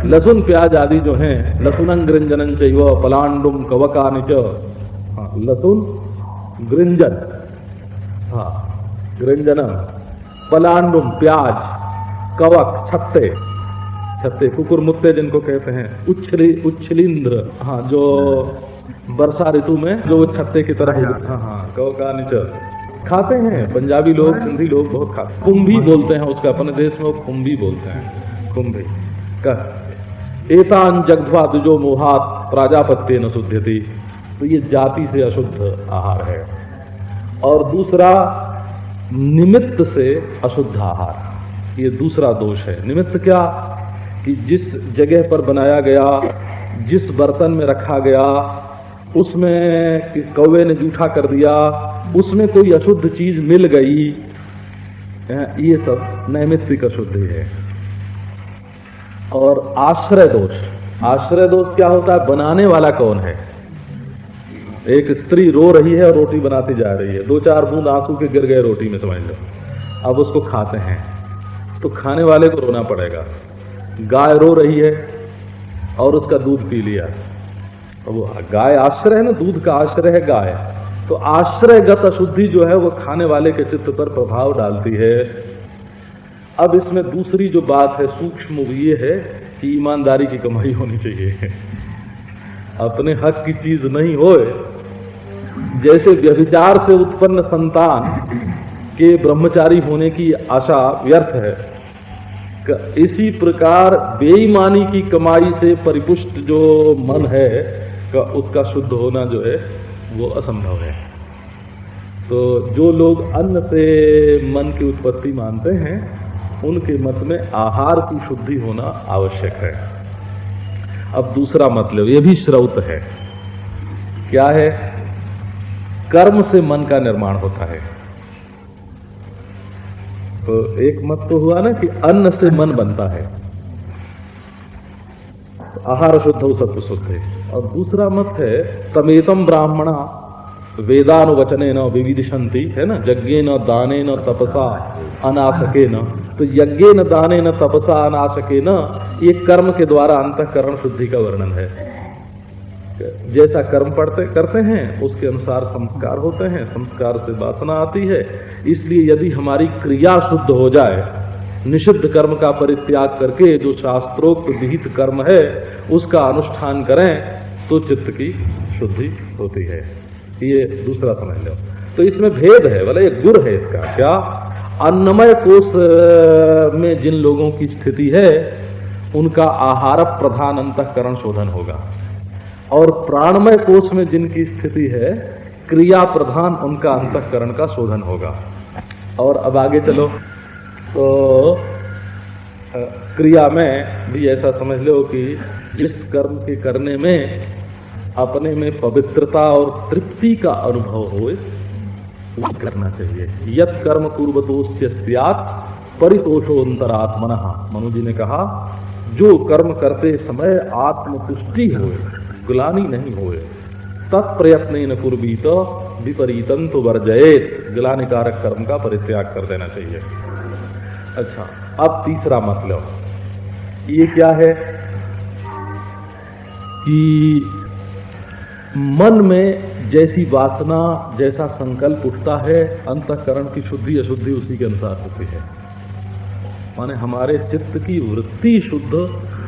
लहसुन प्याज आदि जो हैं, लहसुनं गृंजनं चैव पलांडुम कवकानि च, लहसुन गृंजन, गृंजन, पलांडुम प्याज, कवक छत्ते, छत्ते कुकुरमुत्ते जिनको कहते हैं, उच्छलिंद्र, जो वर्षा ऋतु में जो वो छत्ते की तरह, कवकानि च खाते हैं पंजाबी लोग, सिंधी लोग बहुत खाते हैं। कुंभी बोलते हैं उसका, अपने देश में वो कुंभी बोलते हैं, कुंभी का। एतान जगध्वा दुजो मोहात प्राजापत्य न शुद्धति, तो ये जाति से अशुद्ध आहार है। और दूसरा निमित्त से अशुद्ध आहार, ये दूसरा दोष है। निमित्त क्या कि जिस जगह पर बनाया गया, जिस बर्तन में रखा गया, उसमें कौवे ने जूठा कर दिया, उसमें कोई अशुद्ध चीज मिल गई, ये सब नैमित्तिक अशुद्धि है। और आश्रय दोष, आश्रय दोष क्या होता है? बनाने वाला कौन है? एक स्त्री रो रही है और रोटी बनाती जा रही है, 2-4 बूंद आंसू के गिर गए रोटी में, समझ लो। अब उसको खाते हैं तो खाने वाले को रोना पड़ेगा। गाय रो रही है और उसका दूध पी लिया, वो गाय आश्रय है ना, दूध का आश्रय है गाय, तो आश्रयगत अशुद्धि जो है वो खाने वाले के चित्त पर प्रभाव डालती है। अब इसमें दूसरी जो बात है सूक्ष्म, वो ये है कि ईमानदारी की कमाई होनी चाहिए, अपने हक की चीज नहीं होए। जैसे व्यभिचार से उत्पन्न संतान के ब्रह्मचारी होने की आशा व्यर्थ है, इसी प्रकार बेईमानी की कमाई से परिपुष्ट जो मन है उसका शुद्ध होना जो है वो असंभव है। तो जो लोग अन्न से मन की उत्पत्ति मानते हैं, उनके मत में आहार की शुद्धि होना आवश्यक है। अब दूसरा मतलब, ये भी श्रौत है, क्या है? कर्म से मन का निर्माण होता है। तो एक मत तो हुआ ना कि अन्न से मन बनता है, तो आहार शुद्ध हो सत्व शुद्ध है। और दूसरा मत है तमेतम ब्राह्मणा वेदानुवचनेन विविदिशन्ति, है ना, यज्ञेन दानेन तपसा अनासकेन। तो यज्ञेन दानेन तपसा अनासकेन, ये कर्म के द्वारा अंतःकरण शुद्धि का वर्णन है। जैसा कर्म करते हैं उसके अनुसार संस्कार होते हैं, संस्कार से वासना आती है। इसलिए यदि हमारी क्रिया शुद्ध हो जाए, निषिद्ध कर्म का परित्याग करके जो शास्त्रोक्त विहित कर्म है उसका अनुष्ठान करें, तो चित्त की शुद्धि होती है। ये दूसरा समझ लो। तो इसमें भेद है, बोले ये गुण है इसका। क्या? अन्नमय कोश में जिन लोगों की स्थिति है उनका आहार प्रधान अंतःकरण शोधन होगा, और प्राणमय कोश में जिनकी स्थिति है क्रिया प्रधान उनका अंतःकरण का शोधन होगा। और अब आगे चलो, तो क्रिया में भी ऐसा समझ लो कि जिस कर्म के करने में अपने में पवित्रता और तृप्ति का अनुभव होए वो करना चाहिए। यत् कर्म कुर्वतोस्य स्यात् परितोषोऽन्तरात्मनः, मनु जी ने कहा जो कर्म करते समय आत्मतुष्टि होए, ग्लानि नहीं होए, तत्प्रयत्नेन कुर्वीत विपरीतं तु वर्जयेत्, ग्लानिकारक कर्म का परित्याग कर देना चाहिए। अच्छा, अब तीसरा मतलब ये क्या है कि मन में जैसी वासना, जैसा संकल्प उठता है, अंतःकरण की शुद्धि अशुद्धि उसी के अनुसार होती है। माने हमारे चित्त की वृत्ति शुद्ध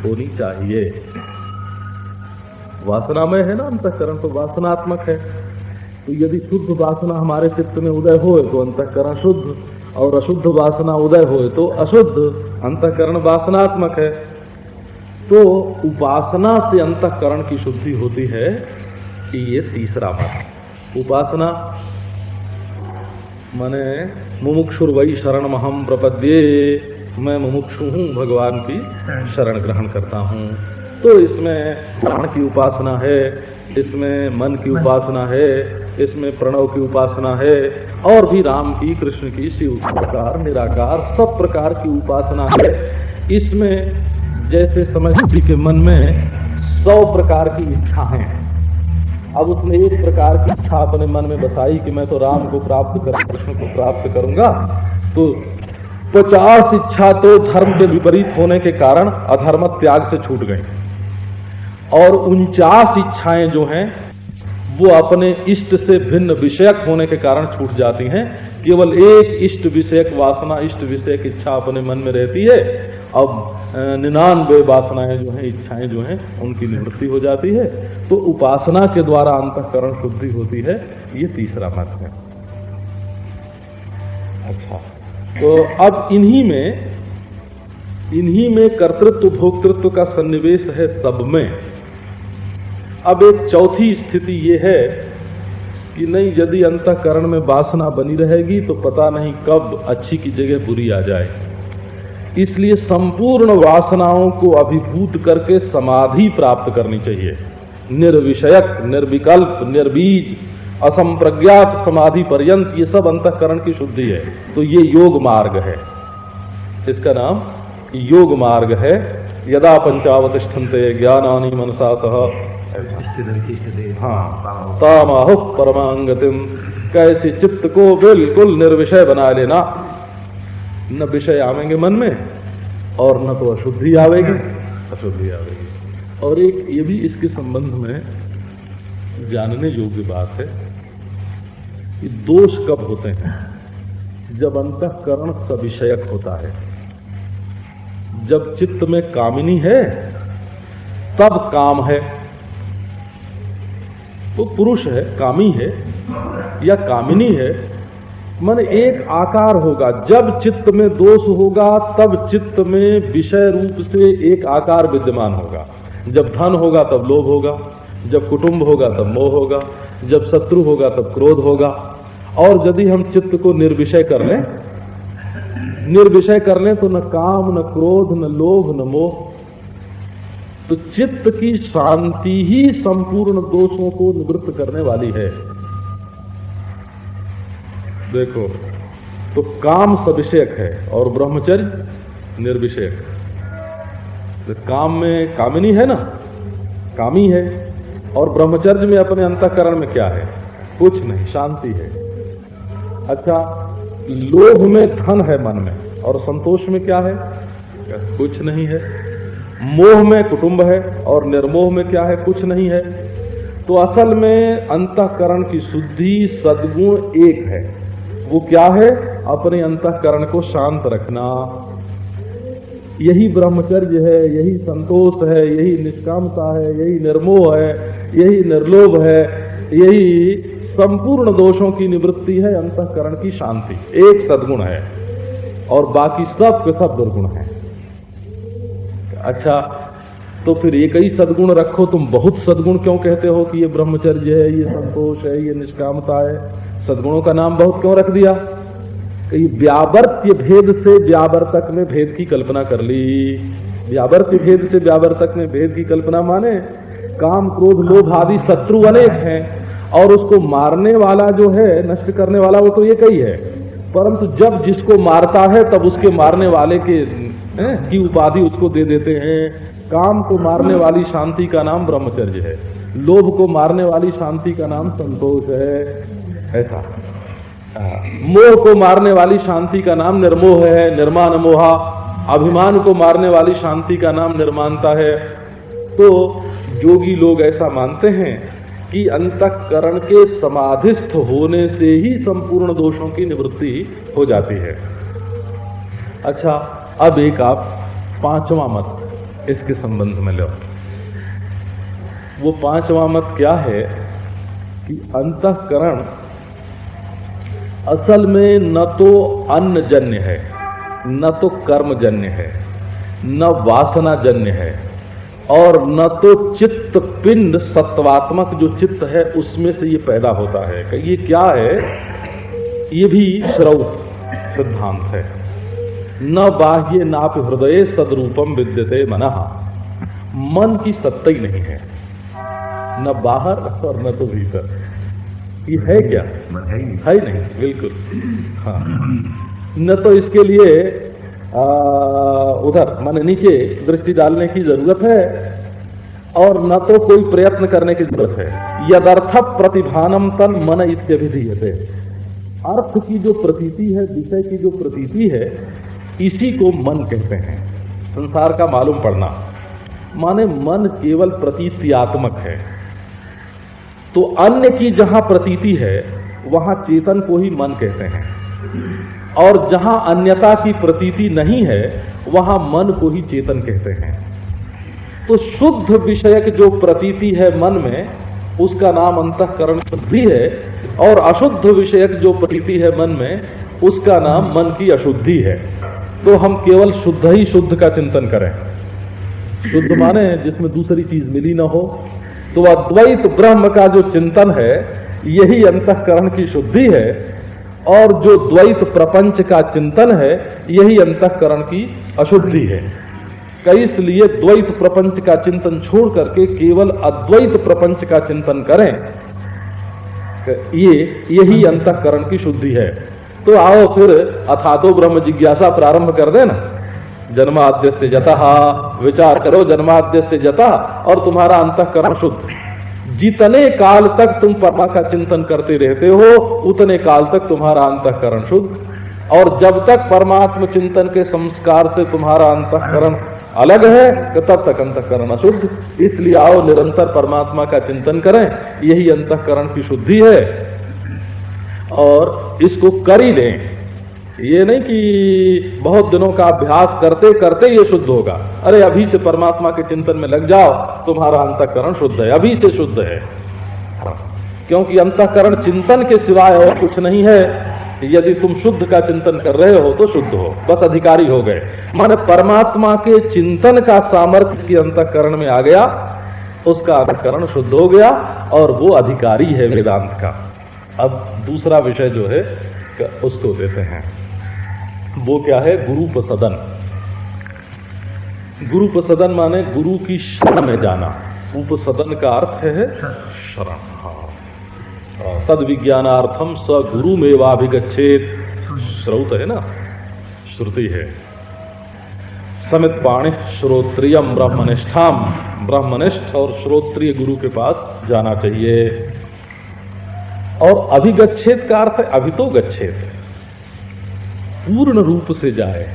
होनी चाहिए। वासना में है ना अंतःकरण, तो वासनात्मक है। तो यदि शुद्ध वासना हमारे चित्त में उदय हो तो अंतःकरण शुद्ध, और अशुद्ध वासना उदय हो तो अशुद्ध, अंतःकरण वासनात्मक है। तो उपासना से अंतःकरण की शुद्धि होती है, कि ये तीसरा मत। उपासना माने मुमुक्षुर्वै शरणमहं प्रपद्ये, मैं मुमुक्षु हूं, भगवान की शरण ग्रहण करता हूं। तो इसमें प्राण की उपासना है, इसमें मन की उपासना है, इसमें प्रणव की उपासना है, और भी राम की, कृष्ण की, शिव प्रकार, निराकार, सब प्रकार की उपासना है। इसमें जैसे समझ के मन में 100 प्रकार की इच्छा है। अब उसने एक प्रकार की इच्छा अपने मन में बताई कि मैं तो राम को प्राप्त कर, कृष्ण को प्राप्त करूंगा, तो 50 इच्छा तो धर्म के विपरीत होने के कारण अधर्म त्याग से छूट गई, और 49 इच्छाएं जो हैं वो अपने इष्ट से भिन्न विषयक होने के कारण छूट जाती हैं। केवल एक इष्ट विषयक वासना, इष्ट विषयक इच्छा अपने मन में रहती है। अब 99 वासनाएं जो हैं, इच्छाएं जो हैं, उनकी निवृत्ति हो जाती है। तो उपासना के द्वारा अंतःकरण शुद्धि होती है, ये तीसरा मत है। अच्छा, तो अब इन्हीं में कर्तृत्व भोक्तृत्व का सन्निवेश है सब में। अब एक चौथी स्थिति ये है कि नहीं, यदि अंतःकरण में वासना बनी रहेगी तो पता नहीं कब अच्छी की जगह बुरी आ जाए। इसलिए संपूर्ण वासनाओं को अभिभूत करके समाधि प्राप्त करनी चाहिए। निर्विषयक, निर्विकल्प, निर्बीज, असंप्रज्ञात समाधि पर्यंत, ये सब अंतःकरण की शुद्धि है। तो ये योग मार्ग है, इसका नाम योग मार्ग है। यदा पंचावतिष्ठन्ते ज्ञानानि मनसा सह, हाँ, तामाहुः परमांगतिम, कैसे चित्त को बिल्कुल निर्विषय बना लेना। न विषय आवेंगे मन में और न तो अशुद्धि आवेगी, अशुद्धि आवेगी। और एक ये भी इसके संबंध में जानने योग्य बात है कि दोष कब होते हैं? जब अंतःकरण सविषयक होता है। जब चित्त में कामिनी है तब काम है, तो पुरुष है, कामी है या कामिनी है, मन एक आकार होगा। जब चित्त में दोष होगा तब चित्त में विषय रूप से एक आकार विद्यमान होगा। जब धन होगा तब लोभ होगा, जब कुटुंब होगा तब मोह होगा, जब शत्रु होगा तब क्रोध होगा। और यदि हम चित्त को निर्विषय कर लें तो न काम, न क्रोध, न लोभ, न मोह। तो चित्त की शांति ही संपूर्ण दोषों को निवृत्त करने वाली है। देखो, तो काम सविषयक है और ब्रह्मचर्य निर्विषयक। तो काम में कामिनी है ना, कामी है, और ब्रह्मचर्य में अपने अंतःकरण में क्या है? कुछ नहीं, शांति है। अच्छा, लोभ में धन है मन में, और संतोष में क्या है? कुछ नहीं है। मोह में कुटुंब है और निर्मोह में क्या है? कुछ नहीं है। तो असल में अंतःकरण की शुद्धि सद्गुण एक है। वो क्या है? अपने अंतःकरण को शांत रखना। यही ब्रह्मचर्य है, यही संतोष है, यही निष्कामता है, यही निर्मोह है, यही निर्लोभ है, यही संपूर्ण दोषों की निवृत्ति है, अंतःकरण की शांति। एक सद्गुण है और बाकी सब के सब दुर्गुण है। अच्छा, तो फिर एक ही सद्गुण रखो, तुम बहुत सद्गुण क्यों कहते हो कि ये ब्रह्मचर्य है, ये संतोष है, ये निष्कामता है? सद्गुणों का नाम बहुत क्यों रख दिया? कि व्यावर्त्य भेद से व्यावर्तक में भेद की कल्पना कर ली। व्यावर्त्य भेद से व्यावर्तक में भेद की कल्पना माने काम, क्रोध, लोभ आदि शत्रु अनेक हैं और उसको मारने वाला जो है, नष्ट करने वाला, वो तो एक ही है। परंतु जब जिसको मारता है तब उसके मारने वाले की उपाधि उसको दे देते हैं। काम को मारने वाली शांति का नाम ब्रह्मचर्य है, लोभ को मारने वाली शांति का नाम संतोष है। ऐसा मोह को मारने वाली शांति का नाम निर्मोह है, निर्माण मोहा। अभिमान को मारने वाली शांति का नाम निर्माणता है। तो योगी लोग ऐसा मानते हैं कि अंतःकरण के समाधिस्थ होने से ही संपूर्ण दोषों की निवृत्ति हो जाती है। अच्छा, अब एक आप पांचवा मत इसके संबंध में लो। वो पांचवा मत क्या है कि अंतःकरण असल में न तो अन्नजन्य है, न तो कर्मजन्य है, न वासनाजन्य है, और न तो चित्त पिंड सत्वात्मक जो चित्त है उसमें से ये पैदा होता है। कि ये क्या है? ये भी श्रौत सिद्धांत है। न बाह्य नापि हृदय सदरूपम विद्यते मनः। मन की सत्ता ही नहीं है, न बाहर और न तो भीतर। ये है क्या? है ही नहीं, बिल्कुल। हाँ, न तो इसके लिए उधर माने नीचे दृष्टि डालने की जरूरत है और न तो कोई प्रयत्न करने की जरूरत है। यदर्थ प्रतिभानम तन मन इत्यभिधीयते। अर्थ की जो प्रतीति है, विषय की जो प्रतीति है, इसी को मन कहते हैं। संसार का मालूम पड़ना माने मन केवल प्रतीत्यात्मक है। तो अन्य की जहां प्रतीति है वहां चेतन को ही मन कहते हैं, और जहां अन्यता की प्रतीति नहीं है वहां मन को ही चेतन कहते हैं। तो शुद्ध विषयक जो प्रतीति है मन में उसका नाम अंतःकरण शुद्धि है, और अशुद्ध विषयक जो प्रतीति है मन में उसका नाम मन की अशुद्धि है। तो हम केवल शुद्ध ही शुद्ध का चिंतन करें। शुद्ध माने जिसमें दूसरी चीज मिली न हो। तो अद्वैत ब्रह्म का जो चिंतन है यही अंतःकरण की शुद्धि है, और जो द्वैत प्रपंच का चिंतन है यही अंतःकरण की अशुद्धि है। इसलिए द्वैत प्रपंच का चिंतन छोड़ करके केवल अद्वैत प्रपंच का चिंतन करें, यही अंतःकरण की शुद्धि है। तो आओ फिर अथातो ब्रह्म जिज्ञासा प्रारंभ कर देना। जन्माद्य से जतः, विचार करो जन्माद्य से जतः, और तुम्हारा अंतःकरण शुद्ध। जितने काल तक तुम परमा का चिंतन करते रहते हो उतने काल तक तुम्हारा अंतःकरण शुद्ध, और जब तक परमात्म चिंतन के संस्कार से तुम्हारा अंतःकरण अलग है तो तब तक अंतःकरण अशुद्ध। इसलिए आओ निरंतर परमात्मा का चिंतन करें, यही अंतःकरण की शुद्धि है, और इसको कर ही लें। ये नहीं कि बहुत दिनों का अभ्यास करते करते ये शुद्ध होगा। अरे अभी से परमात्मा के चिंतन में लग जाओ, तुम्हारा अंतःकरण शुद्ध है, अभी से शुद्ध है। क्योंकि अंतःकरण चिंतन के सिवाय और कुछ नहीं है। यदि तुम शुद्ध का चिंतन कर रहे हो तो शुद्ध हो, बस अधिकारी हो गए। माने परमात्मा के चिंतन का सामर्थ्य के अंतःकरण में आ गया, उसका अंतःकरण शुद्ध हो गया, और वो अधिकारी है वेदांत का। अब दूसरा विषय जो है उसको देते हैं, वो क्या है? गुरुपसदन। गुरुपसदन माने गुरु की शरण में जाना। उपसदन का अर्थ है शरण। तद विज्ञानार्थम स गुरुमेवाभिगच्छेत। श्रौत है ना, श्रुति है। समित पाणि श्रोत्रियम ब्रह्मनिष्ठाम। ब्रह्मनिष्ठ और श्रोत्रिय गुरु के पास जाना चाहिए। और अभिगच्छेत का अर्थ है अभितो गच्छेत, पूर्ण रूप से जाए,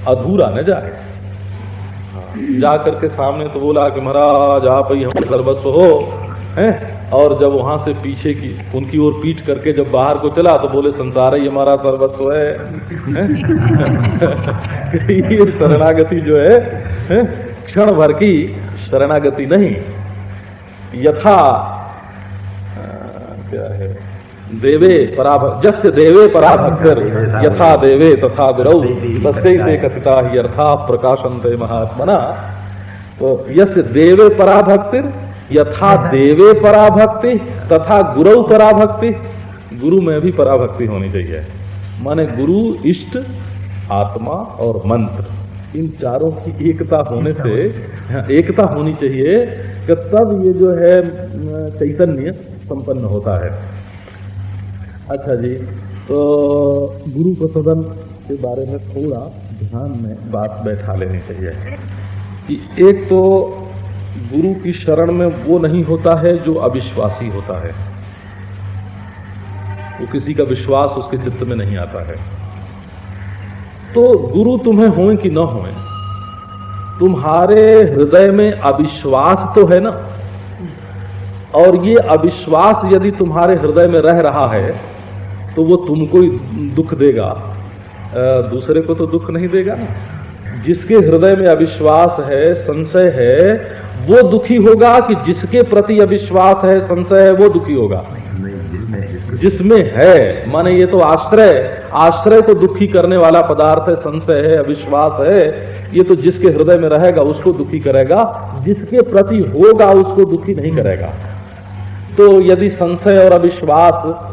अधूरा न जाए। जाकर के सामने तो बोला कि महाराज आप ही हम सर्वस्व हो हैं, और जब वहां से पीछे की उनकी ओर पीठ करके जब बाहर को चला तो बोले संसार ही हमारा सर्वस्व है। ये शरणागति जो है क्षण भर की शरणागति नहीं। यथा क्या है? देवे पराभक्त, जस्य देवे पराभक्तिर यथा देवे तथा गुरौ तस्यैते कथिता ही अर्था प्रकाशन्ते महात्मना। तो यस्य देवे पराभक्तिर यथा देवे पराभक्ति तथा गुरु पराभक्ति। गुरु में भी पराभक्ति होनी चाहिए। माने गुरु, इष्ट, आत्मा और मंत्र, इन चारों की एकता होने से, एकता होनी चाहिए कि तब ये जो है चैतन्य संपन्न होता है। अच्छा जी, तो गुरुपसदन के बारे में थोड़ा ध्यान में बात बैठा लेनी चाहिए कि एक तो गुरु की शरण में वो नहीं होता है जो अविश्वासी होता है। वो किसी का विश्वास उसके चित्त में नहीं आता है। तो गुरु तुम्हें होए कि न होए, तुम्हारे हृदय में अविश्वास तो है ना, और ये अविश्वास यदि तुम्हारे हृदय में रह रहा है तो वो तुमको ही दुख देगा, दूसरे को तो दुख नहीं देगा ना। जिसके हृदय में अविश्वास है, संशय है, वो दुखी होगा कि जिसके प्रति अविश्वास है, संशय है, वो दुखी होगा? जिसमें है, माने ये तो आश्रय तो दुखी करने वाला पदार्थ है, संशय है, अविश्वास है, ये तो जिसके हृदय में रहेगा उसको दुखी करेगा, जिसके प्रति होगा उसको दुखी नहीं करेगा। तो यदि संशय और अविश्वास,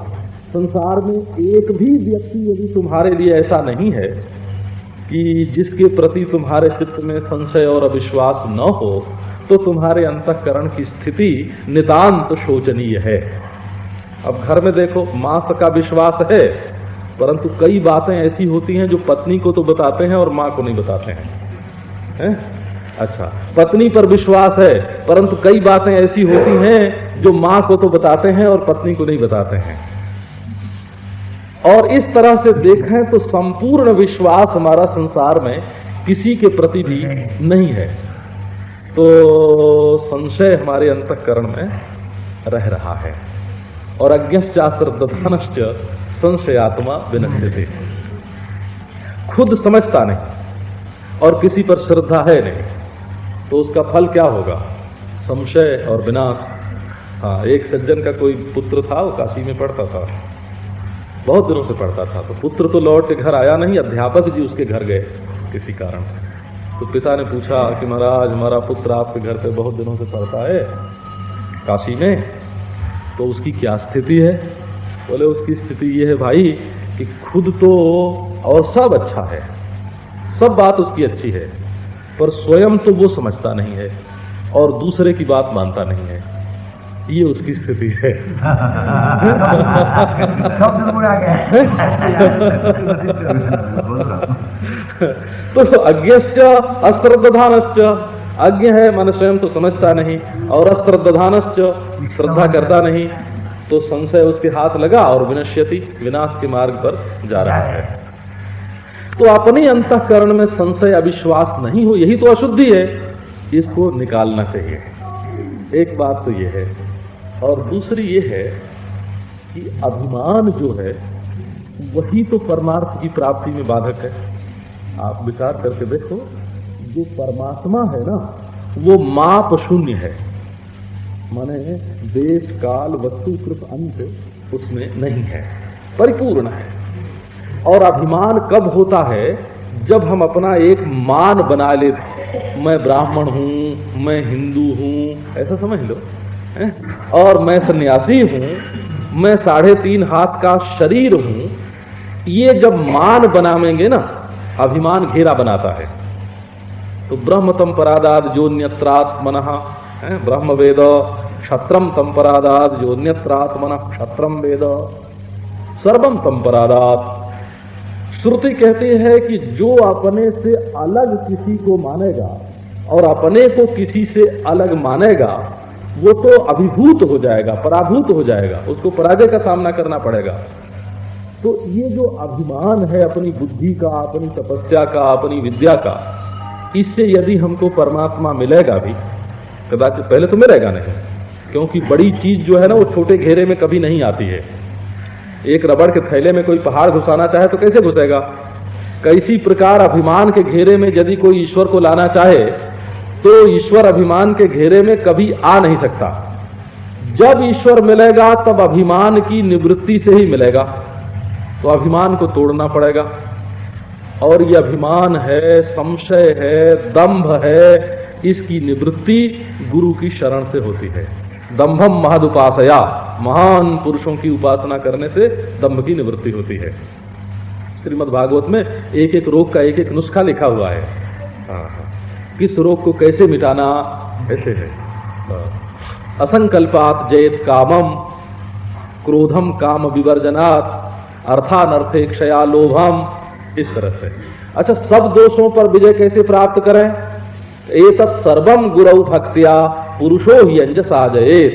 संसार में एक भी व्यक्ति यदि तुम्हारे लिए ऐसा नहीं है कि जिसके प्रति तुम्हारे चित्त में संशय और अविश्वास न हो, तो तुम्हारे अंतःकरण की स्थिति नितांत शोचनीय है। अब घर में देखो, मां का विश्वास है, परंतु कई बातें ऐसी होती हैं जो पत्नी को तो बताते हैं और मां को नहीं बताते हैं। अच्छा, पत्नी पर विश्वास है, परंतु कई बातें ऐसी होती हैं जो मां को तो बताते हैं और पत्नी को नहीं बताते हैं। और इस तरह से देखें तो संपूर्ण विश्वास हमारा संसार में किसी के प्रति भी नहीं है, तो संशय हमारे अंतःकरण में रह रहा है। और अज्ञश्चाश्रद्धनश्च संशयात्मा विनश्यते, खुद समझता नहीं और किसी पर श्रद्धा है नहीं, तो उसका फल क्या होगा? संशय और विनाश। हाँ, एक सज्जन का कोई पुत्र था, वो काशी में पढ़ता था, बहुत दिनों से पढ़ता था। तो पुत्र तो लौट के घर आया नहीं, अध्यापक जी उसके घर गए किसी कारण। तो पिता ने पूछा कि महाराज, हमारा पुत्र आपके घर पे बहुत दिनों से पढ़ता है काशी में, तो उसकी क्या स्थिति है? बोले उसकी स्थिति ये है भाई कि खुद तो और सब अच्छा है, सब बात उसकी अच्छी है, पर स्वयं तो वो समझता नहीं है और दूसरे की बात मानता नहीं है। ये उसकी स्थिति है। तो अज्ञश्च अश्रद्धानश्च, अज्ञ है माने स्वयं तो समझता नहीं, और अश्रद्धानश्च श्रद्धा करता नहीं, तो संशय उसके हाथ लगा और विनश्यति, विनाश के मार्ग पर जा रहा है। तो अपने अंतःकरण में संशय अविश्वास नहीं हो, यही तो अशुद्धि है, इसको निकालना चाहिए। एक बात तो ये है, और दूसरी ये है कि अभिमान जो है वही तो परमार्थ की प्राप्ति में बाधक है। आप विचार करके देखो, जो परमात्मा है ना, वो माप शून्य है, माने देश काल वस्तु कृत अंत उसमें नहीं है, परिपूर्ण है। और अभिमान कब होता है? जब हम अपना एक मान बना लेते, मैं ब्राह्मण हूं, मैं हिंदू हूं, ऐसा समझ लो, और मैं सन्यासी हूं, मैं 3.5 हाथ का शरीर हूं, ये जब मान बनावेंगे ना, अभिमान घेरा बनाता है। तो ब्रह्म तम परादाद जोन्यत्रात्मनः, ब्रह्म वेद, क्षत्रम तम परादाद जोन्यत्रात्मनः क्षत्रम वेद, सर्वम तम परादात। श्रुति कहती है कि जो अपने से अलग किसी को मानेगा और अपने को किसी से अलग मानेगा, वो तो अभिभूत हो जाएगा, पराभूत हो जाएगा, उसको पराजय का सामना करना पड़ेगा। तो ये जो अभिमान है अपनी बुद्धि का, अपनी तपस्या का, अपनी विद्या का, इससे यदि हमको परमात्मा मिलेगा भी, कदाचित पहले तो मिलेगा नहीं, क्योंकि बड़ी चीज जो है ना वो छोटे घेरे में कभी नहीं आती है। एक रबड़ के थैले में कोई पहाड़ घुसाना चाहे तो कैसे घुसेगा? कैसी प्रकार अभिमान के घेरे में यदि कोई ईश्वर को लाना चाहे तो ईश्वर अभिमान के घेरे में कभी आ नहीं सकता। जब ईश्वर मिलेगा तब अभिमान की निवृत्ति से ही मिलेगा, तो अभिमान को तोड़ना पड़ेगा। और ये अभिमान है, संशय है, दंभ है, इसकी निवृत्ति गुरु की शरण से होती है। दंभम महदुपासया, महान पुरुषों की उपासना करने से दंभ की निवृत्ति होती है। श्रीमद् भागवत में एक एक रोग का एक एक नुस्खा लिखा हुआ है। किस रोग को कैसे मिटाना, ऐसे है। असंकल्पात जयेत कामम, क्रोधम काम विवर्जनात्, अर्थानर्थे क्षया लोभम, इस तरह से। अच्छा, सब दोषों पर विजय कैसे प्राप्त करें? एतत् सर्वम गुरौ भक्त्या पुरुषो ही अंजसा जयेत।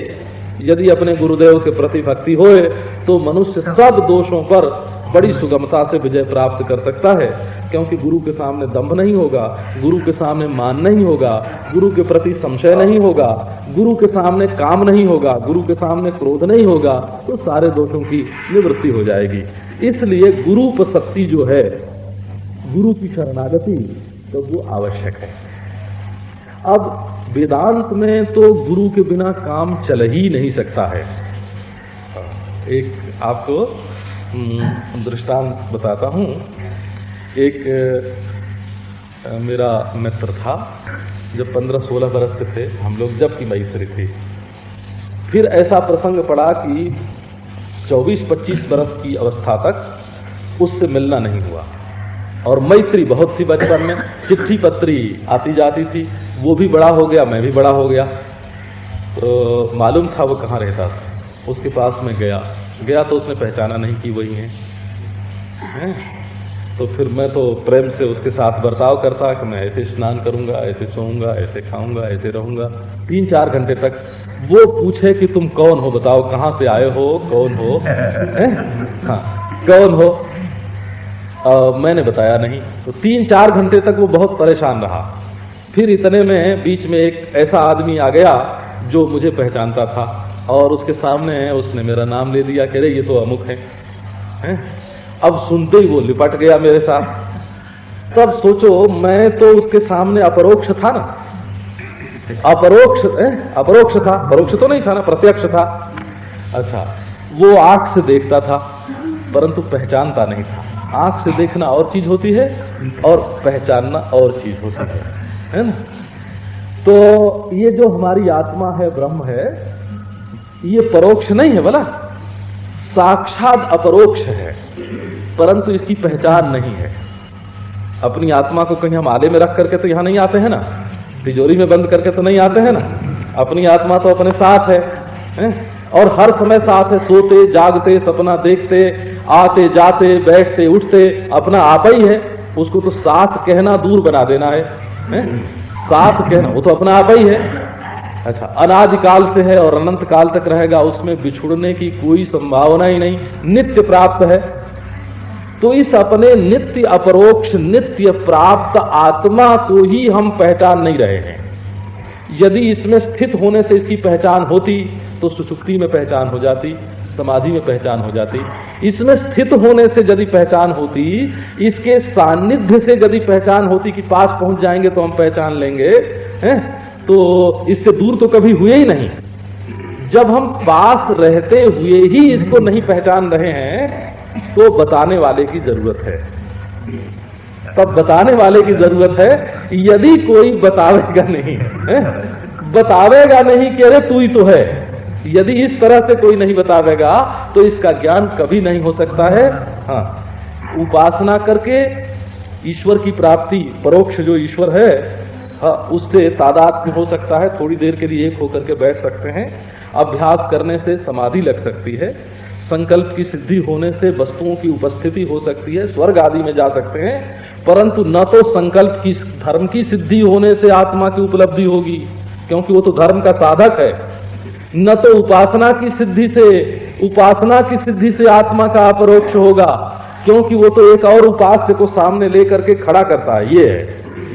यदि अपने गुरुदेव के प्रति भक्ति होए तो मनुष्य सब दोषों पर बड़ी सुगमता से विजय प्राप्त कर सकता है, क्योंकि गुरु के सामने दंभ नहीं होगा, गुरु के सामने मान नहीं होगा, गुरु के प्रति संशय नहीं होगा, गुरु के सामने काम नहीं होगा, गुरु के सामने क्रोध नहीं होगा, तो सारे दोषों की निवृत्ति हो जाएगी। इसलिए गुरुपसक्ति जो है, गुरु की शरणागति, तो वो आवश्यक है। अब वेदांत में तो गुरु के बिना काम चल ही नहीं सकता है। एक आपको दृष्टांत बताता हूं। एक मेरा मित्र था, जब 15-16 बरस के थे हम लोग, जब की मैत्री थी। फिर ऐसा प्रसंग पड़ा कि 24-25 बरस की अवस्था तक उससे मिलना नहीं हुआ, और मैत्री बहुत थी बचपन में, चिट्ठी पत्री आती जाती थी। वो भी बड़ा हो गया, मैं भी बड़ा हो गया, तो मालूम था वो कहाँ रहता था। उसके पास में गया तो उसने पहचाना नहीं कि वही है। तो फिर मैं तो प्रेम से उसके साथ बर्ताव करता कि मैं ऐसे स्नान करूंगा, ऐसे सोऊंगा, ऐसे खाऊंगा, ऐसे रहूंगा। 3-4 घंटे तक वो पूछे कि तुम कौन हो, बताओ कहाँ से आए हो, कौन हो। हाँ, कौन हो? मैंने बताया नहीं। तो 3-4 घंटे तक वो बहुत परेशान रहा। फिर इतने में बीच में एक ऐसा आदमी आ गया जो मुझे पहचानता था, और उसके सामने उसने मेरा नाम ले दिया कि अरे ये तो अमुक है, हैं? अब सुनते ही वो लिपट गया मेरे साथ। तब सोचो, मैं तो उसके सामने अपरोक्ष था ना, अपरोक्ष था, परोक्ष तो नहीं था ना, प्रत्यक्ष था। अच्छा, वो आंख से देखता था परंतु पहचानता नहीं था। आंख से देखना और चीज होती है और पहचानना और चीज होती है ना? तो ये जो हमारी आत्मा है, ब्रह्म है, ये परोक्ष नहीं है, बोला साक्षात अपरोक्ष है, परंतु इसकी पहचान नहीं है। अपनी आत्मा को कहीं हम आले में रख करके तो यहां नहीं आते हैं ना, तिजोरी में बंद करके तो नहीं आते हैं ना। अपनी आत्मा तो अपने साथ है? और हर समय साथ है, सोते जागते सपना देखते आते जाते बैठते उठते अपना आप ही है। उसको तो साथ कहना दूर बना देना है? साथ कहना, वो तो अपना आप ही है। अच्छा, अनादिकाल से है और अनंत काल तक रहेगा, उसमें बिछुड़ने की कोई संभावना ही नहीं, नित्य प्राप्त है। तो इस अपने नित्य अपरोक्ष नित्य प्राप्त आत्मा को ही हम पहचान नहीं रहे हैं। यदि इसमें स्थित होने से इसकी पहचान होती तो सुषुप्ति में पहचान हो जाती, समाधि में पहचान हो जाती। इसमें स्थित होने से यदि पहचान होती, इसके सानिध्य से यदि पहचान होती कि पास पहुंच जाएंगे तो हम पहचान लेंगे, हैं? तो इससे दूर तो कभी हुए ही नहीं। जब हम पास रहते हुए ही इसको नहीं पहचान रहे हैं तो बताने वाले की जरूरत है। तब बताने वाले की जरूरत है। यदि कोई बतावेगा नहीं है? बतावेगा नहीं कि अरे तू ही तो है, यदि इस तरह से कोई नहीं बतावेगा तो इसका ज्ञान कभी नहीं हो सकता है। हाँ, उपासना करके ईश्वर की प्राप्ति, परोक्ष जो ईश्वर है, हाँ, उससे तादात्म्य हो सकता है। थोड़ी देर के लिए एक होकर के बैठ सकते हैं। अभ्यास करने से समाधि लग सकती है। संकल्प की सिद्धि होने से वस्तुओं की उपस्थिति हो सकती है, स्वर्ग आदि में जा सकते हैं। परंतु न तो संकल्प की, धर्म की सिद्धि होने से आत्मा की उपलब्धि होगी, क्योंकि वो तो धर्म का साधक है। न तो उपासना की सिद्धि से आत्मा का अपरोक्ष होगा, क्योंकि वो तो एक और उपास्य को सामने लेकर के खड़ा करता है, ये है,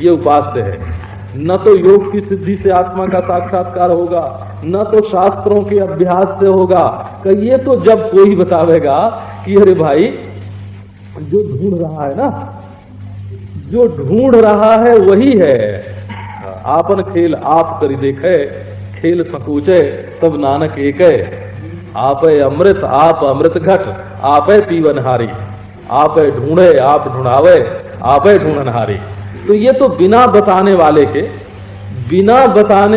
ये उपास्य है। न तो योग की सिद्धि से आत्मा का साक्षात्कार होगा, न तो शास्त्रों के अभ्यास से होगा। कि ये तो जब कोई बतावेगा कि अरे भाई जो ढूंढ रहा है ना, जो ढूंढ रहा है वही है। आपन खेल आप करी देखे, खेल संकोचे तब नानक एक है। आप अमृत आप अमृत घट, आप पीवनहारी, आप ढूंढे आप ढूंढावे, आप ढूंढनहारी। तो ये तो बिना बताने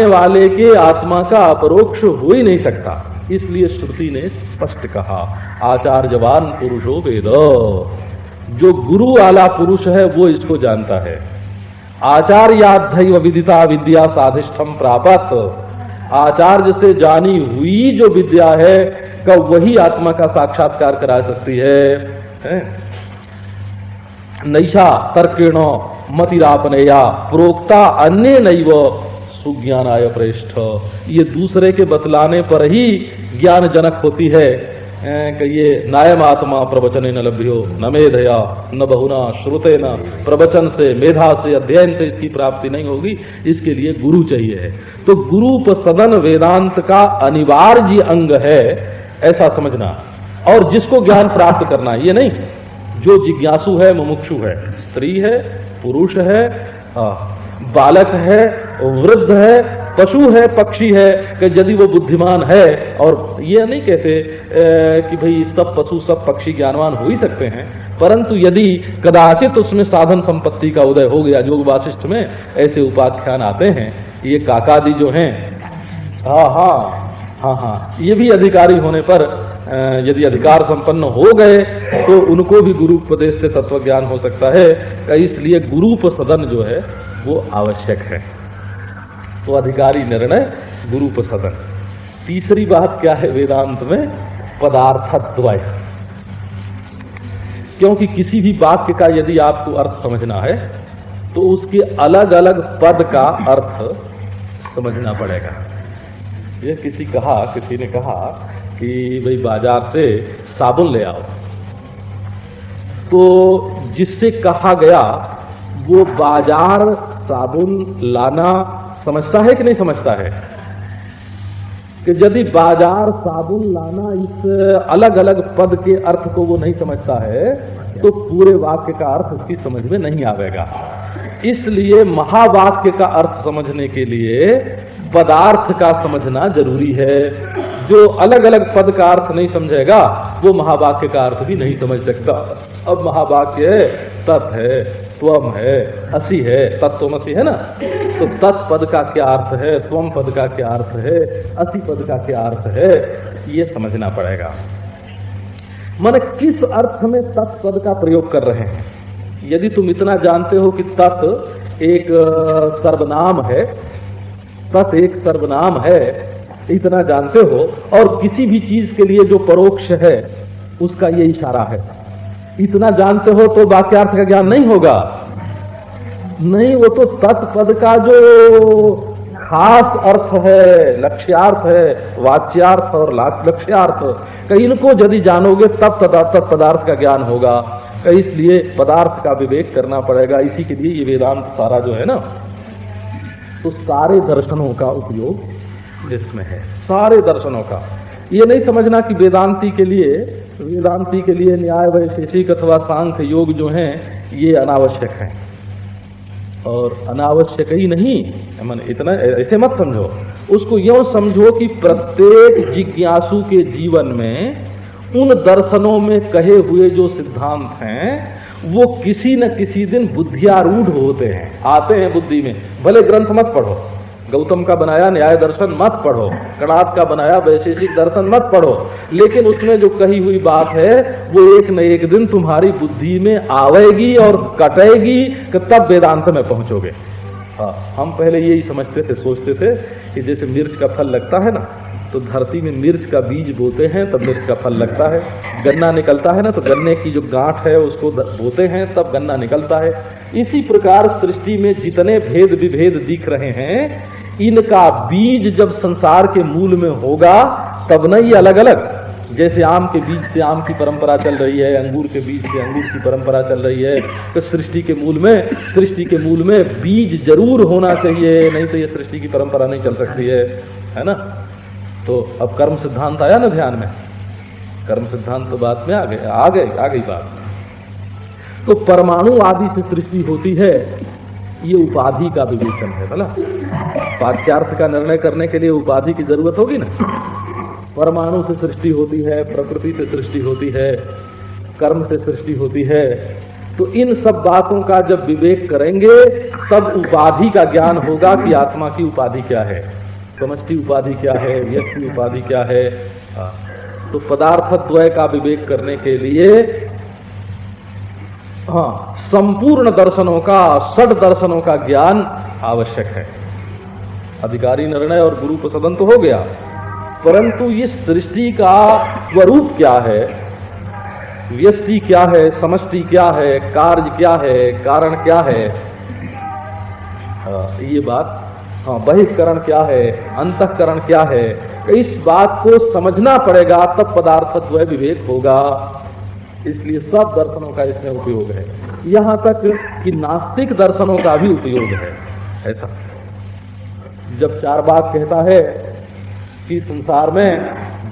वाले के आत्मा का अपरोक्ष हो ही नहीं सकता। इसलिए श्रुति ने स्पष्ट कहा, आचार्यवान पुरुषो वेद। जो गुरु वाला पुरुष है वो इसको जानता है। आचार्याध्यैव विदिता विद्या साधिष्ठम प्रापत। आचार्य से जानी हुई जो विद्या है का वही आत्मा का साक्षात्कार करा सकती है? नैषा तर्केण मतिरापनेया प्रोक्ता अन्य नैव सुज्ञानाय प्रेष्ठ। ये दूसरे के बतलाने पर ही ज्ञान जनक होती है। कि ये नायम आत्मा प्रवचने न लभ्यो न मेधया न बहुना श्रुते न। प्रवचन से, मेधा से, अध्ययन से इसकी प्राप्ति नहीं होगी, इसके लिए गुरु चाहिए। तो गुरूपसदन वेदांत का अनिवार्य अंग है, ऐसा समझना। और जिसको ज्ञान प्राप्त करना, ये नहीं जो जिज्ञासु है, मुमुक्षु है, स्त्री है, पुरुष है, बालक है, वृद्ध है, पशु है, पक्षी है, कि यदि वो बुद्धिमान है। और ये नहीं कहते कि भाई सब पशु सब पक्षी ज्ञानवान हो ही सकते हैं, परंतु यदि कदाचित उसमें साधन संपत्ति का उदय हो गया, योग वासिष्ठ में ऐसे उपाख्यान आते हैं। ये काकादि जो हैं, हाँ, ये भी अधिकारी होने पर यदि अधिकार संपन्न हो गए तो उनको भी गुरु उपदेश से तत्व ज्ञान हो सकता है। इसलिए गुरूपसदन जो है वो आवश्यक है। तो अधिकारी निर्णय गुरूपसदन। तीसरी बात क्या है वेदांत में? पदार्थद्वय। क्योंकि किसी भी वाक्य का यदि आपको अर्थ समझना है तो उसके अलग अलग पद का अर्थ समझना पड़ेगा। ये किसी ने कहा कि भाई बाजार से साबुन ले आओ, तो जिससे कहा गया वो बाजार साबुन लाना समझता है कि नहीं समझता है? कि यदि बाजार साबुन लाना इस अलग अलग पद के अर्थ को वो नहीं समझता है तो पूरे वाक्य का अर्थ उसकी समझ में नहीं आवेगा। इसलिए महावाक्य का अर्थ समझने के लिए पदार्थ का समझना जरूरी है। जो अलग अलग पद का अर्थ नहीं समझेगा वो महावाक्य का अर्थ भी नहीं समझ सकता। अब महावाक्य है, तत् है, त्वम है, असि है, तत्त्वमसि है ना, तो तत् पद का क्या अर्थ है, त्वम पद का क्या अर्थ है, असि पद का क्या अर्थ है, ये समझना पड़ेगा। माने किस अर्थ में तत्पद का प्रयोग कर रहे हैं। यदि तुम इतना जानते हो कि तत् एक सर्वनाम है, तत् एक सर्वनाम है, इतना जानते हो, और किसी भी चीज के लिए जो परोक्ष है उसका ये इशारा है, इतना जानते हो तो वाक्यार्थ का ज्ञान नहीं होगा। नहीं, वो तो तत्पद का जो खास अर्थ है, लक्ष्यार्थ है, वाच्यार्थ और लक्ष्यार्थ, कहीं इनको यदि जानोगे तब तत्पदार्थ का ज्ञान होगा। इसलिए पदार्थ का विवेक करना पड़ेगा। इसी के लिए ये वेदांत सारा जो है ना, तो सारे दर्शनों का उपयोग इसमें है, सारे दर्शनों का। ये नहीं समझना कि वेदांती के लिए न्याय वैशेषिक अथवा सांख्य योग जो हैं ये अनावश्यक हैं, और अनावश्यक ही नहीं, इतना ऐसे मत समझो। उसको यूं समझो कि प्रत्येक जिज्ञासु के जीवन में उन दर्शनों में कहे हुए जो सिद्धांत हैं वो किसी न किसी दिन बुद्धियारूढ़ होते हैं, आते हैं बुद्धि में। भले ग्रंथ मत पढ़ो, गौतम का बनाया न्याय दर्शन मत पढ़ो, कणाद का बनाया वैशेषिक दर्शन मत पढ़ो, लेकिन उसमें जो कही हुई बात है वो एक न एक दिन तुम्हारी बुद्धि में आवेगी और कटेगी कि तब वेदांत में पहुंचोगे। हाँ, हम पहले यही समझते थे, सोचते थे कि जैसे मिर्च का फल लगता है ना, तो धरती में मिर्च का बीज बोते हैं तब मिर्च का फल लगता है। गन्ना निकलता है ना, तो गन्ने की जो गांठ है उसको बोते हैं तब गन्ना निकलता है। इसी प्रकार सृष्टि में जितने भेद विभेद दिख रहे हैं, इनका बीज जब संसार के मूल में होगा तब न ये अलग अलग, जैसे आम के बीज से आम की परंपरा चल रही है, अंगूर के बीज से अंगूर की परंपरा चल रही है, तो सृष्टि के मूल में बीज जरूर होना चाहिए, नहीं तो ये सृष्टि की परंपरा नहीं चल सकती है ना। तो अब कर्म सिद्धांत आया ना ध्यान में, कर्म सिद्धांत तो बात में आ गई बात। तो परमाणु आदि से सृष्टि होती है, ये उपाधि का विवेचन है। भला वाक्यार्थ का निर्णय करने के लिए उपाधि की जरूरत होगी ना। परमाणु से सृष्टि होती है, प्रकृति से सृष्टि होती है, कर्म से सृष्टि होती है। तो इन सब बातों का जब विवेक करेंगे तब उपाधि का ज्ञान होगा कि आत्मा की उपाधि क्या है, समष्टि उपाधि क्या है, व्यष्टि उपाधि क्या है। तो पदार्थद्वय का विवेक करने के लिए संपूर्ण दर्शनों का, षड दर्शनों का ज्ञान आवश्यक है। अधिकारी निर्णय और गुरु प्रसदन तो हो गया, परंतु इस सृष्टि का स्वरूप क्या है, व्यष्टि क्या है, समष्टि क्या है, कार्य क्या है, कारण क्या है, ये बात, बहिष्करण क्या है, अंतःकरण क्या है, इस बात को समझना पड़ेगा, तब पदार्थद्वय विवेक होगा। इसलिए सब दर्शनों का इसमें उपयोग है, यहां तक कि नास्तिक दर्शनों का भी उपयोग है। ऐसा जब चारवाक कहता है कि संसार में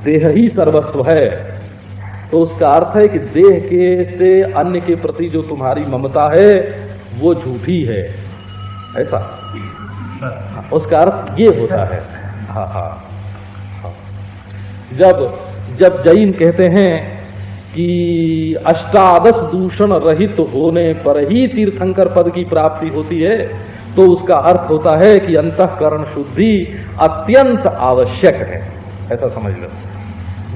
देह ही सर्वस्व है, तो उसका अर्थ है कि देह के से अन्य के प्रति जो तुम्हारी ममता है वो झूठी है। ऐसा उसका अर्थ ये होता है। जब जैन कहते हैं कि अष्टादश दूषण रहित होने पर ही तीर्थंकर पद की प्राप्ति होती है, तो उसका अर्थ होता है कि अंतःकरण शुद्धि अत्यंत आवश्यक है। ऐसा समझ लो।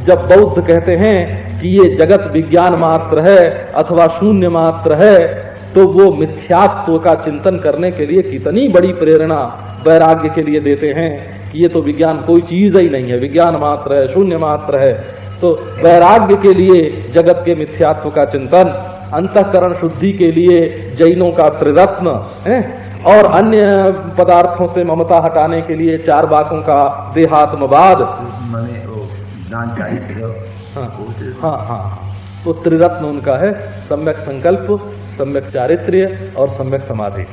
जब बौद्ध कहते हैं कि ये जगत विज्ञान मात्र है अथवा शून्य मात्र है, तो वो मिथ्यात्व का चिंतन करने के लिए कितनी बड़ी प्रेरणा वैराग्य के लिए देते हैं कि ये तो विज्ञान कोई चीज ही नहीं है, विज्ञान मात्र है, शून्य मात्र है। तो वैराग्य के लिए जगत के मिथ्यात्व का चिंतन, अंतःकरण शुद्धि के लिए जैनों का त्रिरत्न है, और अन्य पदार्थों से ममता हटाने के लिए चार बाकों का देहात्मवाद। तो त्रिरत्न उनका है, सम्यक संकल्प, सम्यक चारित्र्य और सम्यक समाधि।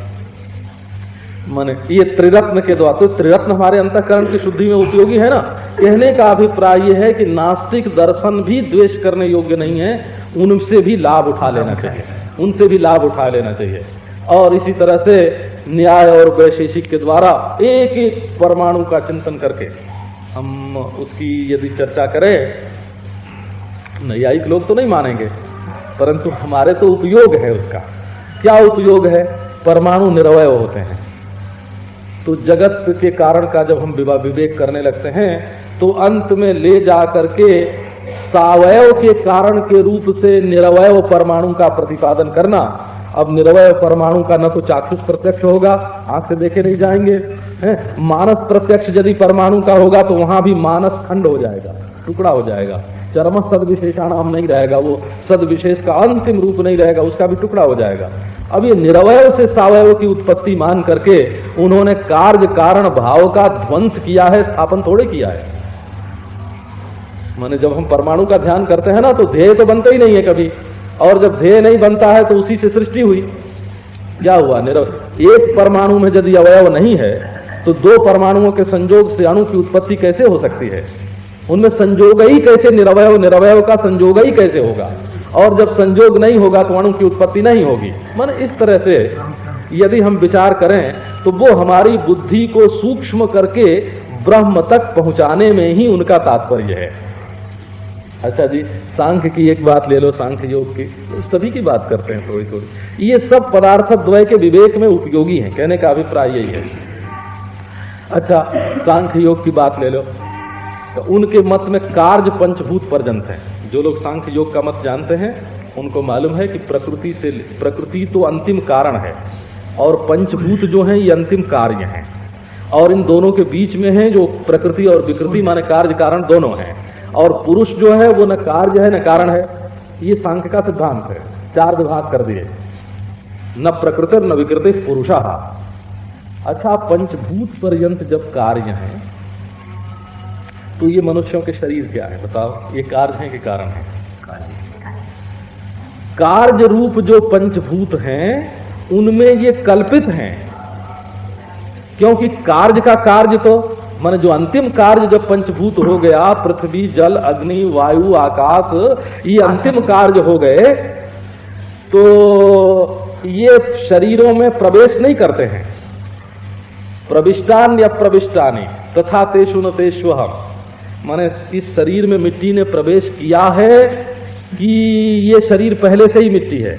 माने ये त्रिरत्न के द्वारा, तो त्रिरत्न हमारे अंतःकरण की शुद्धि में उपयोगी है ना। कहने का अभिप्राय यह है कि नास्तिक दर्शन भी द्वेष करने योग्य नहीं है, उनसे भी लाभ उठा लेना चाहिए, उनसे भी लाभ उठा लेना चाहिए। और इसी तरह से न्याय और वैशेषिक के द्वारा एक एक परमाणु का चिंतन करके हम उसकी यदि चर्चा करें, नैयायिक लोग तो नहीं मानेंगे, परंतु हमारे तो उपयोग है उसका। क्या उपयोग है? परमाणु निरवय होते हैं, तो जगत के कारण का जब हम विवेक करने लगते हैं तो अंत में ले जा करके सावयव के कारण के रूप से निरवय परमाणु का प्रतिपादन करना। अब निरवय परमाणु का न तो चाक्षुष प्रत्यक्ष होगा, आंख से देखे नहीं जाएंगे, मानस प्रत्यक्ष यदि परमाणु का होगा तो वहां भी मानस खंड हो जाएगा, टुकड़ा हो जाएगा, चरम सदविशेषाणाम नहीं रहेगा, वो सदविशेष का अंतिम रूप नहीं रहेगा, उसका भी टुकड़ा हो जाएगा। अब ये निरवय से सावयव की उत्पत्ति मान करके उन्होंने कार्य कारण भाव का ध्वंस किया है, स्थापन थोड़े किया है। माने जब हम परमाणु का ध्यान करते हैं ना तो ध्येय तो बनता ही नहीं है कभी, और जब ध्येय नहीं बनता है तो उसी से सृष्टि हुई। क्या हुआ? निरवय। एक परमाणु में यदि अवयव नहीं है तो दो परमाणुओं के संयोग से अणु की उत्पत्ति कैसे हो सकती है? उनमें संयोग ही कैसे, निरवय निरवय का संयोग ही कैसे होगा? और जब संयोग नहीं होगा तो अणु की उत्पत्ति नहीं होगी। माने इस तरह से यदि हम विचार करें तो वो हमारी बुद्धि को सूक्ष्म करके ब्रह्म तक पहुंचाने में ही उनका तात्पर्य है। अच्छा जी, सांख्य की एक बात ले लो, सांख्य योग की, सभी की बात करते हैं थोड़ी थोड़ी। ये सब पदार्थ द्वय के विवेक में उपयोगी हैं, कहने का अभिप्राय यही है। अच्छा, सांख्य योग की बात ले लो तो उनके मत में कार्य पंचभूत पर्यंत है। जो लोग सांख्य योग का मत जानते हैं उनको मालूम है कि प्रकृति तो अंतिम कारण है और पंचभूत जो हैं ये अंतिम कार्य हैं, और इन दोनों के बीच में है जो प्रकृति और विकृति माने कार्य कारण दोनों हैं, और पुरुष जो है वो न कार्य है न कारण है। ये सांख्य का सिद्धांत है, चार विभाग कर दिए, न प्रकृति न विकृति पुरुषा। अच्छा, पंचभूत पर्यंत जब कार्य है तो ये मनुष्यों के शरीर क्या है बताओ? ये कार्य है कि कारण है? कार्य रूप जो पंचभूत हैं उनमें ये कल्पित हैं, क्योंकि कार्य का कार्य तो माने जो अंतिम कार्य जब पंचभूत हो गया, पृथ्वी जल अग्नि वायु आकाश, ये अंतिम कार्य हो गए तो ये शरीरों में प्रवेश नहीं करते हैं। प्रविष्टान या प्रविष्टानी तथा तेषु न तेष्वहम, माने इस शरीर में मिट्टी ने प्रवेश किया है कि ये शरीर पहले से ही मिट्टी है,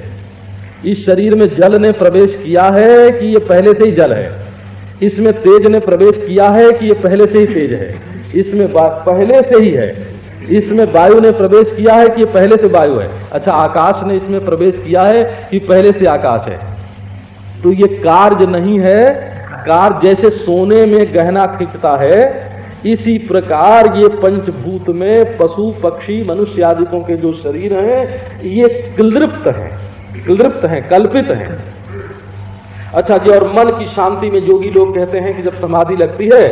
इस शरीर में जल ने प्रवेश किया है कि ये पहले से ही जल है, इसमें तेज ने प्रवेश किया है कि ये पहले से ही तेज है, इसमें पहले से ही है, इसमें वायु ने प्रवेश किया है कि ये पहले से वायु है। अच्छा, आकाश ने इसमें प्रवेश किया है कि पहले से आकाश है। तो ये कार्य नहीं है। कार्य जैसे सोने में गहना खिंचता है, इसी प्रकार ये पंचभूत में पशु पक्षी मनुष्य आदिकों के जो शरीर हैं ये क्लिप्त हैं, कल्पित हैं। अच्छा जी, और मन की शांति में योगी लोग कहते हैं कि जब समाधि लगती है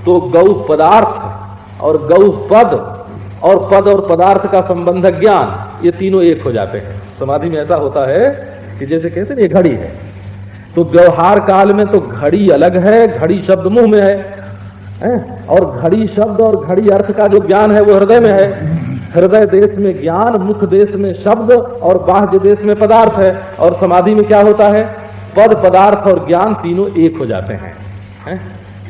तो गौ पदार्थ और गौ पद और पद और पदार्थ का संबंध ज्ञान, ये तीनों एक हो जाते हैं। समाधि में ऐसा होता है कि जैसे कहते हैं ये घड़ी है, तो व्यवहार काल में तो घड़ी अलग है, घड़ी शब्द मुंह में है, और घड़ी शब्द और घड़ी अर्थ का जो ज्ञान है वो हृदय में है। हृदय देश में ज्ञान, मुख देश में शब्द और बाह्य देश में पदार्थ है। और समाधि में क्या होता है? पद पदार्थ और ज्ञान तीनों एक हो जाते हैं।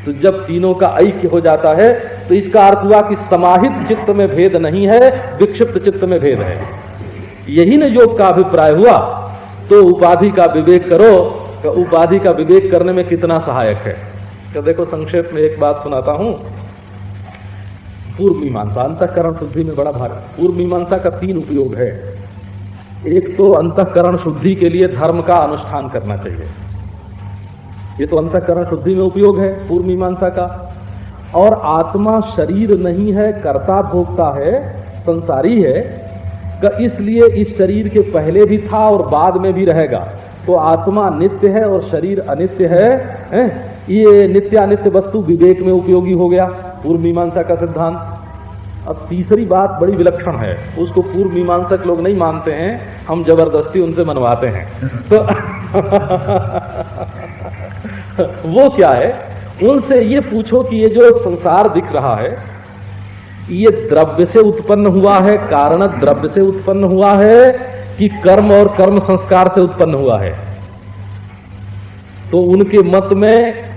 तो जब तीनों का ऐक्य हो जाता है तो इसका अर्थ हुआ कि समाहित चित्त में भेद नहीं है, विक्षिप्त चित्त में भेद है। यही न योग का अभिप्राय हुआ। तो उपाधि का विवेक करो, तो उपाधि का विवेक करने में कितना सहायक है। तो देखो, संक्षेप में एक बात सुनाता हूं। पूर्व मीमांसा, अंतःकरण शुद्धि में बड़ा भार। पूर्व मीमांसा का 3 उपयोग है। एक तो अंतःकरण शुद्धि के लिए धर्म का अनुष्ठान करना चाहिए, ये तो अंतःकरण शुद्धि में उपयोग है पूर्व मीमांसा का। और आत्मा शरीर नहीं है, कर्ता भोक्ता है, संसारी है, इसलिए इस शरीर के पहले भी था और बाद में भी रहेगा। तो आत्मा नित्य है और शरीर अनित्य है। ये नित्यानित्य वस्तु विवेक में उपयोगी हो गया पूर्व मीमांसा का सिद्धांत। अब तीसरी बात बड़ी विलक्षण है, उसको पूर्व मीमांसक लोग नहीं मानते हैं, हम जबरदस्ती उनसे मनवाते हैं। तो वो क्या है, उनसे ये पूछो कि ये जो संसार दिख रहा है ये द्रव्य से उत्पन्न हुआ है, कारण द्रव्य से उत्पन्न हुआ है, कि कर्म और कर्म संस्कार से उत्पन्न हुआ है? तो उनके मत में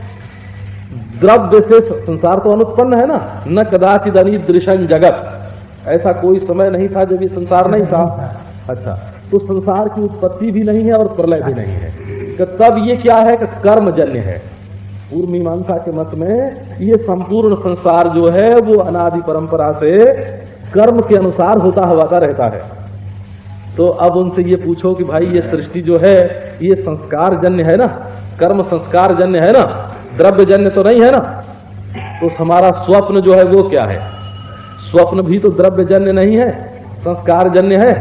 द्रव्य से संसार तो अनुत्पन्न है ना, न कदाचित अनिदृशं जगत, ऐसा कोई समय नहीं था जब ये संसार नहीं था। अच्छा, तो संसार की उत्पत्ति भी नहीं है और प्रलय भी नहीं है, कि तब ये क्या है कि कर्मजन्य है। पूर्व मीमांसा के मत में ये संपूर्ण संसार जो है वो अनादि परंपरा से कर्म के अनुसार होता हुआ रहता है। तो अब उनसे ये पूछो कि भाई ये सृष्टि जो है ये संस्कार जन्य है ना, कर्म संस्कार जन्य है ना, द्रव्य जन्य तो नहीं है ना? तो हमारा स्वप्न जो है वो क्या है? स्वप्न भी तो द्रव्य जन्य नहीं है, संस्कार जन्य है।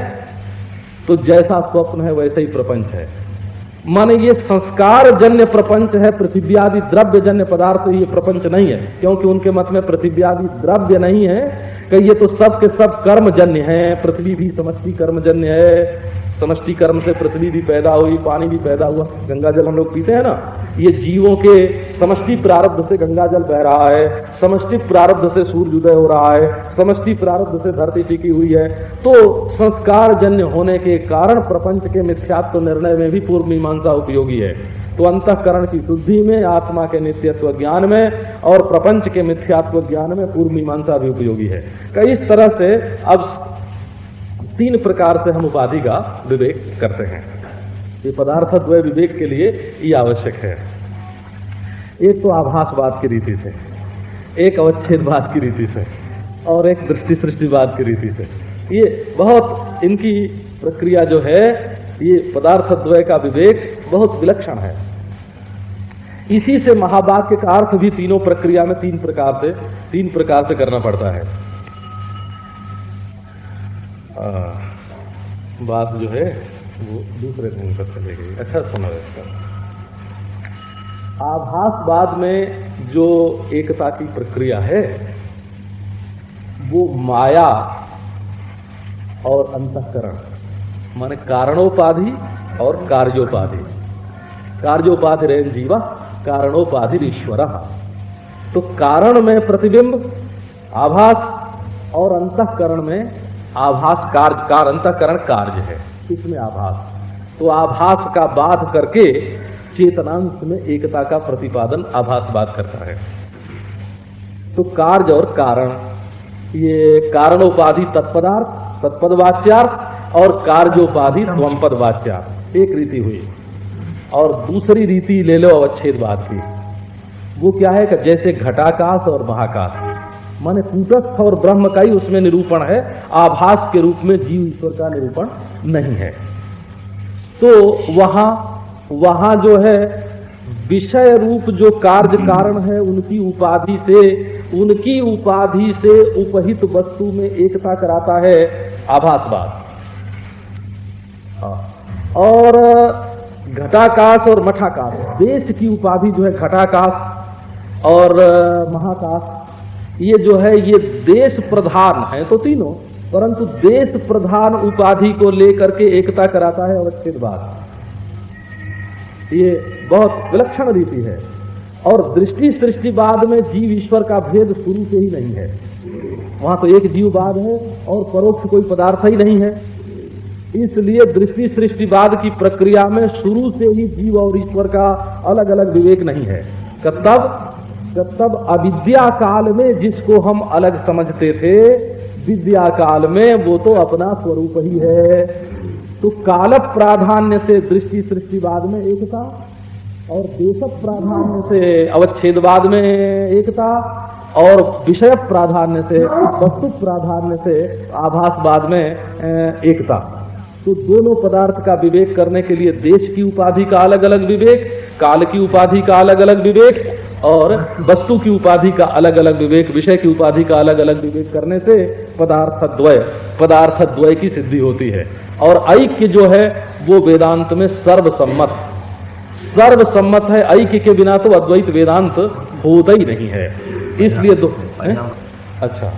तो जैसा स्वप्न है वैसे ही प्रपंच है। माने ये संस्कार जन्य प्रपंच है, पृथ्वी आदि द्रव्य जन्य पदार्थ ये प्रपंच नहीं है, क्योंकि उनके मत में पृथ्वी आदि द्रव्य नहीं है कि ये तो सब के सब कर्म जन्य है। पृथ्वी भी समष्टि कर्म जन्य है, समष्टि कर्म से पृथ्वी भी पैदा हुई, पानी भी पैदा हुआ, गंगा जल हम लोग पीते हैं ना, ये जीवों के समष्टि प्रारब्ध से गंगा जल बह रहा है, समष्टि प्रारब्ध से सूर्य उदय हो रहा है, समष्टि प्रारब्ध से धरती टिकी हुई है। तो संस्कार जन्य होने के कारण प्रपंच के मिथ्यात्व निर्णय में भी पूर्व मीमांसा उपयोगी है। तो अंतःकरण की शुद्धि में, आत्मा के नित्यत्व ज्ञान में और प्रपंच के मिथ्यात्व ज्ञान में पूर्व मीमांसा भी उपयोगी है। इस तरह से अब तीन प्रकार से हम उपाधि का विवेक करते हैं। ये पदार्थ द्वय विवेक के लिए ये आवश्यक है। एक तो आभासवाद की रीति से, एक अवच्छेदवाद की रीति से, और एक दृष्टि सृष्टिवाद की रीति से। ये बहुत इनकी प्रक्रिया जो है, ये पदार्थ द्वय का विवेक बहुत विलक्षण है। इसी से महावाक्य का अर्थ भी तीनों प्रक्रिया में तीन प्रकार से करना पड़ता है। बात जो है वो दूसरे ढंग पर चलेगी। अच्छा सुनो इसका। आभासवाद में जो एकता की प्रक्रिया है वो माया और अंतःकरण, माने कारणोपाधि और कार्योपाधि। कार्योपाधि रेन जीवा, कारणोपाधि ईश्वर। तो कारण में प्रतिबिंब आभास और अंतःकरण में आभास कार्य, अंतःकरण कार्य है, इसमें आभास। तो आभास का बाध करके चेतनांश में एकता का प्रतिपादन आभासवाद करता है। तो कार्य और कारण, ये कारणोपाधि तत्पदार्थ तत्पदवाच्यार्थ और कार्योपाधि त्वमपदवाच्यार्थ एक रीति हुई। और दूसरी रीति ले लो अवच्छेदवाद की। वो क्या है कि जैसे घटाकाश और महाकाश, माने कूटस्थ और ब्रह्म का ही उसमें निरूपण है, आभास के रूप में जीव ईश्वर का निरूपण नहीं है। तो वहां जो है विषय रूप जो कार्य कारण है उनकी उपाधि से उपहित वस्तु में एकता कराता है आभासवाद। और घटाकाश और मठाकाश, देश की उपाधि जो है घटाकाश और महाकाश, ये जो है ये देश प्रधान है तो तीनों, परंतु देश प्रधान उपाधि को लेकर के एकता कराता है अवच्छेदवाद। ये बहुत विलक्षण रीति है। और दृष्टि सृष्टिवाद में जीव ईश्वर का भेद शुरू से ही नहीं है। वहां तो एक जीववाद है और परोक्ष कोई पदार्थ ही नहीं है। इसलिए दृष्टि सृष्टिवाद की प्रक्रिया में शुरू से ही जीव और ईश्वर का अलग अलग विवेक नहीं है। तब अविद्या काल में जिसको हम अलग समझते थे, विद्या काल में वो तो अपना स्वरूप ही है। तो काल प्राधान्य से दृष्टि सृष्टिवाद में एकता और देश प्राधान्य से अवच्छेदवाद में एकता और विषय प्राधान्य से वस्तु प्राधान्य से आभासवाद में एकता। तो दोनों पदार्थ का विवेक करने के लिए देश की उपाधि का अलग अलग विवेक, काल की उपाधि का अलग अलग विवेक और वस्तु की उपाधि का अलग अलग विवेक, विषय की उपाधि का अलग अलग विवेक करने से पदार्थ द्वय की सिद्धि होती है। और ऐक्य जो है वो वेदांत में सर्वसम्मत है। ऐक्य के बिना तो अद्वैत वेदांत होता ही नहीं है। इसलिए अच्छा,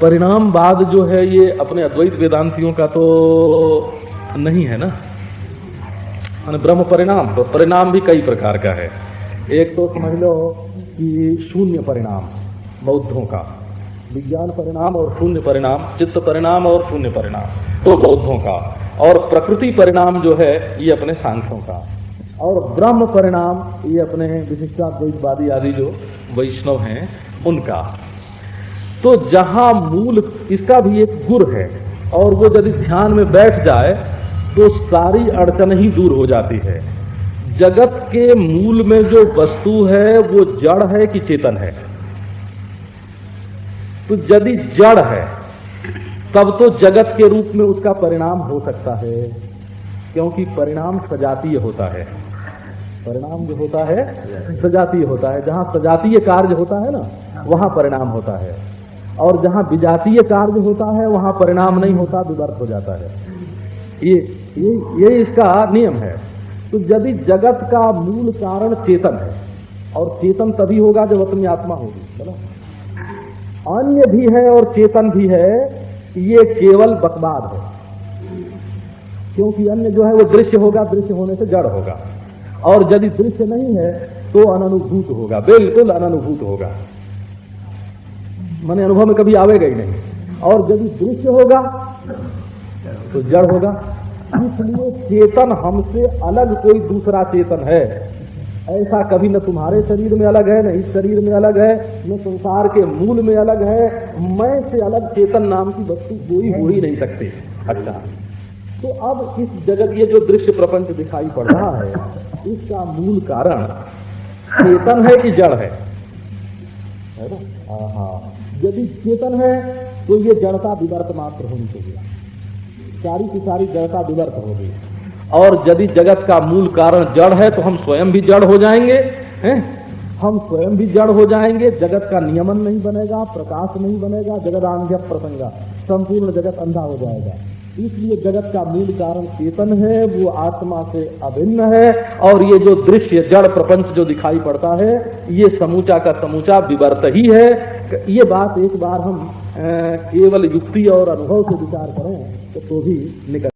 परिणामवाद जो है ये अपने अद्वैत वेदांतियों का तो नहीं है ना। ब्रह्म परिणाम, तो परिणाम भी कई प्रकार का है। एक तो समझ लो कि शून्य परिणाम बौद्धों का, विज्ञान परिणाम और शून्य परिणाम, चित्त परिणाम और शून्य परिणाम तो बौद्धों का, और प्रकृति परिणाम जो है ये अपने सांख्यों का, और ब्रह्म परिणाम ये अपने विशिष्टाद्वैतवादी आदि जो वैष्णव हैं उनका। तो जहां मूल इसका भी एक गुर है, और वो यदि ध्यान में बैठ जाए तो सारी अड़चन ही दूर हो जाती है। जगत के मूल में जो वस्तु है वो जड़ है कि चेतन है? तो यदि जड़ है तब तो जगत के रूप में उसका परिणाम हो सकता है, क्योंकि परिणाम सजातीय होता है। परिणाम जो होता है सजातीय होता है। जहां सजातीय कार्य होता है ना वहां परिणाम होता है, और जहां विजातीय कार्य होता है वहां परिणाम नहीं होता, विवर्त हो जाता है। ये इसका नियम है। तो यदि जगत का मूल कारण चेतन है, और चेतन तभी होगा जब अपनी आत्मा होगी, बोला अन्य भी है और चेतन भी है, ये केवल बकवाद है। क्योंकि अन्य जो है वो दृश्य होगा, दृश्य होने से जड़ होगा, और यदि दृश्य नहीं है तो अनुभूत होगा, बिल्कुल अनुभूत होगा, माने अनुभव में कभी आवेगा ही नहीं। और यदि दृश्य होगा तो जड़ होगा। इसलिए चेतन हमसे अलग कोई दूसरा चेतन है ऐसा कभी न तुम्हारे शरीर में अलग है, न इस शरीर में अलग है, न संसार के मूल में अलग है। मैं से अलग चेतन नाम की वस्तु कोई हो ही नहीं सकती। अच्छा, तो अब इस जगत ये जो दृश्य प्रपंच दिखाई पड़ रहा है इसका मूल कारण चेतन है कि जड़ है ना? हाँ, यदि चेतन है तो ये जड़ता विवर्त मात्र होनी चाहिए, सारी की सारी जड़ता विवर्त होगी। और यदि जगत का मूल कारण जड़ है तो हम स्वयं भी जड़ हो जाएंगे, हैं? हम स्वयं भी जड़ हो जाएंगे। जगत का नियमन नहीं बनेगा, प्रकाश नहीं बनेगा, जगत आंध्य प्रसंगा, संपूर्ण जगत अंधा हो जाएगा। इसलिए जगत का मूल कारण चेतन है, वो आत्मा से अभिन्न है, और ये जो दृश्य जड़ प्रपंच जो दिखाई पड़ता है ये समूचा का समूचा विवर्त ही है। ये बात एक बार हम केवल युक्ति और अनुभव से विचार करें तो भी निकल